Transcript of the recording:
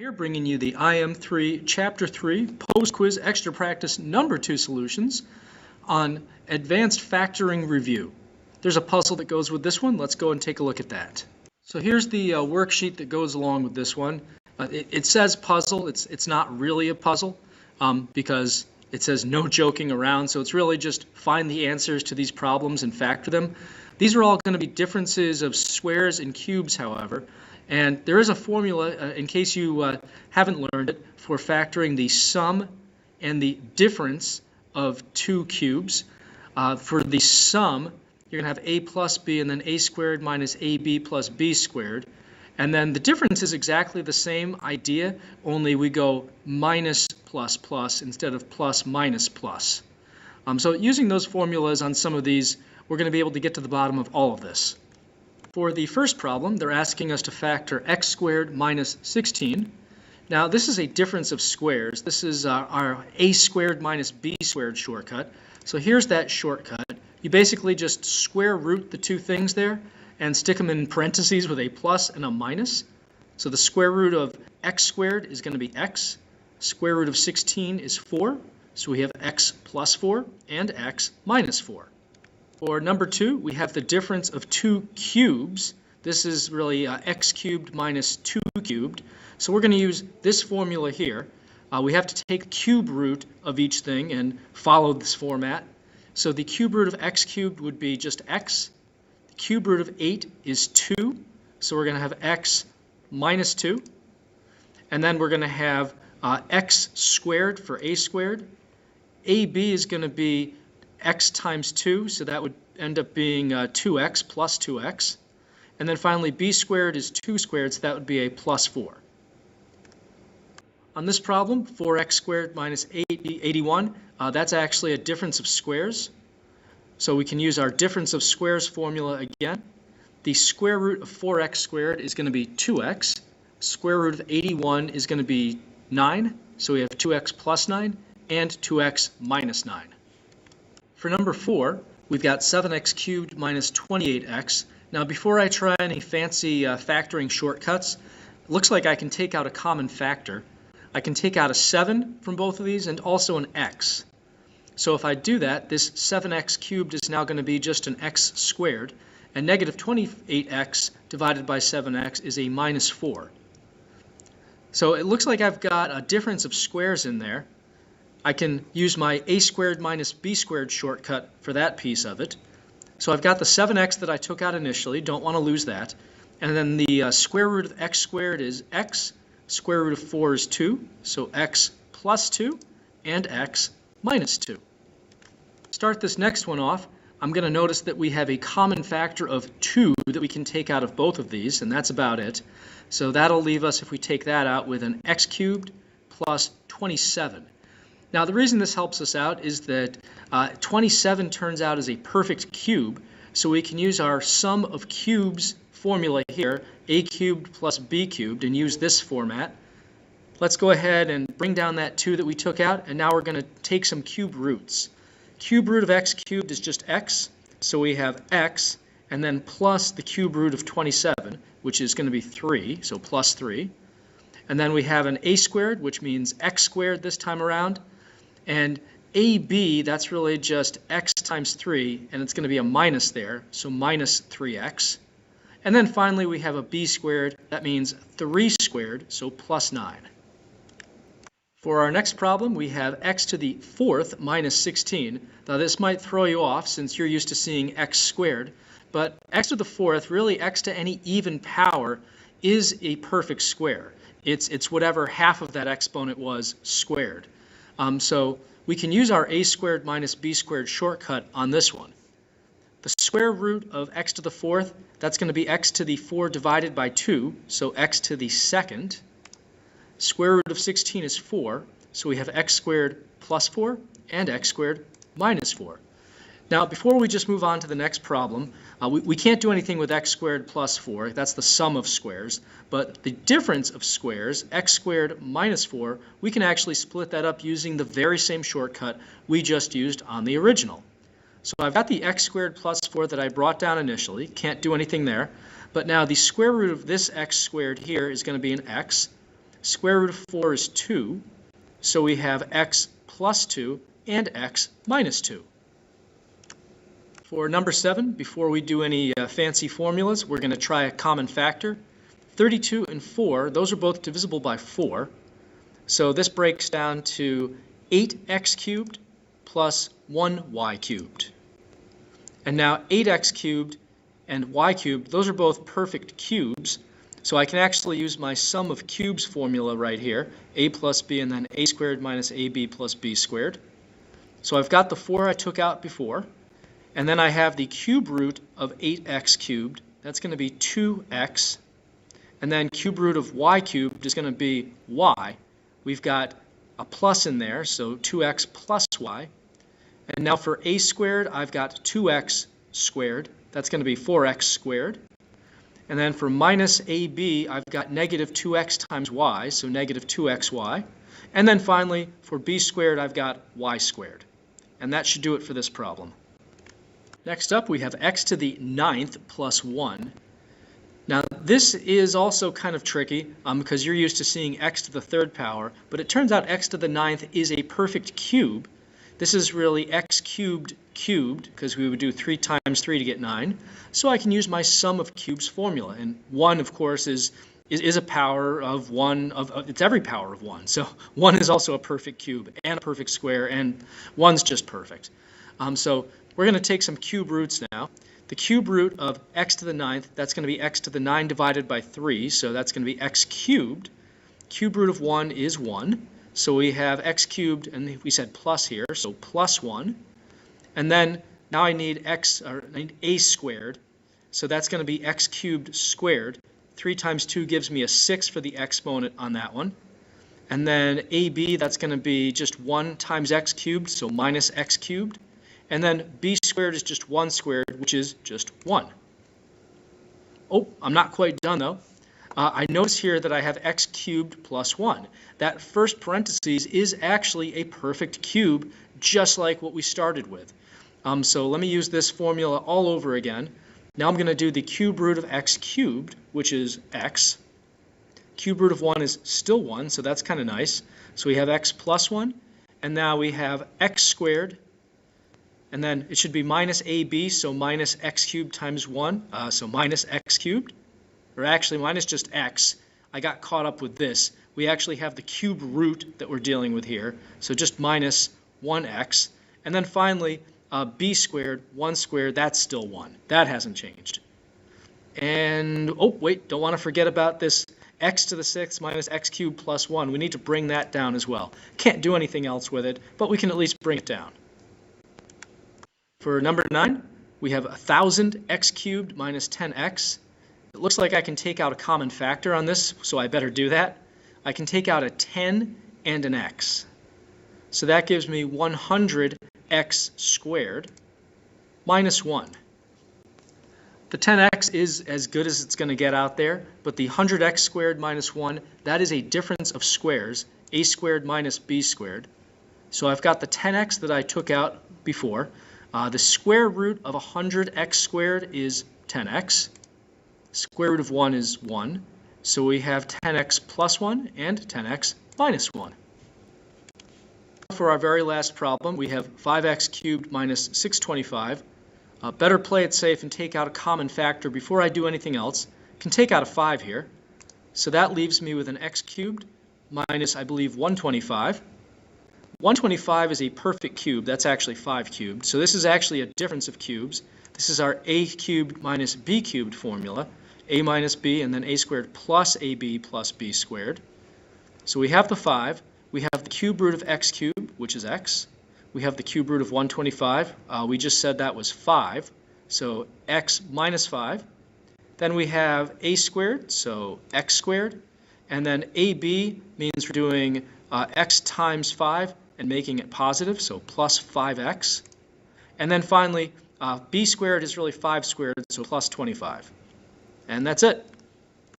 Here bringing you the IM3 Chapter 3 Post-Quiz Extra Practice Number 2 solutions on Advanced Factoring Review. There's a puzzle that goes with this one. Let's go and take a look at that. So here's the worksheet that goes along with this one. It says puzzle. It's not really a puzzle because it says no joking around. So it's really just find the answers to these problems and factor them. These are all going to be differences of squares and cubes, however. And there is a formula, in case you haven't learned it, for factoring the sum and the difference of two cubes. For the sum, you're going to have a plus b and then a squared minus ab plus b squared. And then the difference is exactly the same idea, only we go minus plus plus instead of plus minus plus. So using those formulas on some of these, we're going to be able to get to the bottom of all of this. For the first problem, they're asking us to factor x squared minus 16. Now, this is a difference of squares. This is our a squared minus b squared shortcut. So here's that shortcut. You basically just square root the two things there and stick them in parentheses with a plus and a minus. So the square root of x squared is going to be x. Square root of 16 is 4. So we have x plus 4 and x minus 4. For number 2, we have the difference of two cubes. This is really x cubed minus 2 cubed. So we're going to use this formula here. We have to take the cube root of each thing and follow this format. So the cube root of x cubed would be just x. The cube root of 8 is 2. So we're going to have x minus 2. And then we're going to have x squared for a squared. ab is going to be x times 2, so that would end up being 2x plus 2x. And then finally, b squared is 2 squared, so that would be a plus 4. On this problem, 4x squared minus 81, that's actually a difference of squares. So we can use our difference of squares formula again. The square root of 4x squared is going to be 2x. Square root of 81 is going to be 9, so we have 2x plus 9 and 2x minus 9. For number 4, we've got 7x cubed minus 28x. Now before I try any fancy factoring shortcuts, it looks like I can take out a common factor. I can take out a 7 from both of these and also an x. So if I do that, this 7x cubed is now going to be just an x squared, and negative 28x divided by 7x is a minus 4. So it looks like I've got a difference of squares in there. I can use my a squared minus b squared shortcut for that piece of it. So I've got the 7x that I took out initially, don't want to lose that. And then the square root of x squared is x, square root of 4 is 2, so x plus 2 and x minus 2. Start this next one off. I'm going to notice that we have a common factor of 2 that we can take out of both of these, and that's about it. So that'll leave us, if we take that out, with an x cubed plus 27. Now the reason this helps us out is that 27 turns out as a perfect cube, so we can use our sum of cubes formula here, a cubed plus b cubed, and use this format. Let's go ahead and bring down that 2 that we took out, and now we're going to take some cube roots. Cube root of x cubed is just x, so we have x, and then plus the cube root of 27, which is going to be 3, so plus 3. And then we have an a squared, which means x squared this time around. And ab, that's really just x times 3, and it's going to be a minus there, so minus 3x. And then finally we have a b squared, that means 3 squared, so plus 9. For our next problem, we have x to the 4th minus 16. Now this might throw you off since you're used to seeing x squared, but x to the 4th, really x to any even power, is a perfect square. It's whatever half of that exponent was squared. So we can use our a squared minus b squared shortcut on this one. The square root of x to the 4th, that's going to be x to the 4 divided by 2, so x to the 2nd. Square root of 16 is 4, so we have x squared plus 4 and x squared minus 4. Now, before we just move on to the next problem, we can't do anything with x squared plus 4. That's the sum of squares. But the difference of squares, x squared minus 4, we can actually split that up using the very same shortcut we just used on the original. So I've got the x squared plus 4 that I brought down initially. Can't do anything there. But now the square root of this x squared here is going to be an x. Square root of 4 is 2, so we have x plus 2 and x minus 2. For number 7, before we do any fancy formulas, we're going to try a common factor. 32 and 4, those are both divisible by 4. So this breaks down to 8x cubed plus 1y cubed. And now 8x cubed and y cubed, those are both perfect cubes. So I can actually use my sum of cubes formula right here, a plus b and then a squared minus ab plus b squared. So I've got the 4 I took out before. And then I have the cube root of 8x cubed. That's going to be 2x. And then cube root of y cubed is going to be y. We've got a plus in there, so 2x plus y. And now for a squared, I've got 2x squared. That's going to be 4x squared. And then for minus ab, I've got negative 2x times y, so negative 2xy. And then finally, for b squared, I've got y squared. And that should do it for this problem. Next up, we have x to the 9th plus 1. Now, this is also kind of tricky because you're used to seeing x to the 3rd power, but it turns out x to the 9th is a perfect cube. This is really x cubed cubed, because we would do 3 times 3 to get 9. So I can use my sum of cubes formula. And 1, of course, is a power of 1, it's every power of 1. So 1 is also a perfect cube and a perfect square, and 1's just perfect. So we're going to take some cube roots now. The cube root of x to the 9th, that's going to be x to the 9 divided by 3, so that's going to be x cubed. Cube root of 1 is 1, so we have x cubed, and we said plus here, so plus 1. And then now I need a squared, so that's going to be x cubed squared. 3 times 2 gives me a 6 for the exponent on that one. And then ab, that's going to be just 1 times x cubed, so minus x cubed. And then b squared is just 1 squared, which is just 1. Oh, I'm not quite done though. I notice here that I have x cubed plus 1. That first parentheses is actually a perfect cube, just like what we started with. So let me use this formula all over again. Now I'm going to do the cube root of x cubed, which is x. Cube root of 1 is still 1, so that's kind of nice. So we have x plus 1, and now we have x squared. And then it should be minus ab, so minus x cubed times 1, so minus x cubed. Or actually, minus just x. I got caught up with this. We actually have the cube root that we're dealing with here, so just minus 1x. And then finally, b squared, 1 squared, that's still 1. That hasn't changed. And, oh, wait, don't want to forget about this x to the 6th minus x cubed plus 1. We need to bring that down as well. Can't do anything else with it, but we can at least bring it down. For number 9, we have 1,000 x cubed minus 10x. It looks like I can take out a common factor on this, so I better do that. I can take out a 10 and an x. So that gives me 100x squared minus 1. The 10x is as good as it's going to get out there, but the 100x squared minus 1, that is a difference of squares, a squared minus b squared. So I've got the 10x that I took out before. The square root of 100x squared is 10x. Square root of 1 is 1. So we have 10x plus 1 and 10x minus 1. For our very last problem, we have 5x cubed minus 625. Better play it safe and take out a common factor before I do anything else. Can take out a 5 here. So that leaves me with an x cubed minus, I believe, 125. 125 is a perfect cube. That's actually 5 cubed. So this is actually a difference of cubes. This is our a cubed minus b cubed formula. A minus b and then a squared plus ab plus b squared. So we have the 5. We have the cube root of x cubed, which is x. We have the cube root of 125. We just said that was 5. So x minus 5. Then we have a squared, so x squared. And then ab means we're doing x times 5 and making it positive, so plus 5x. And then finally, b squared is really 5 squared, so plus 25. And that's it.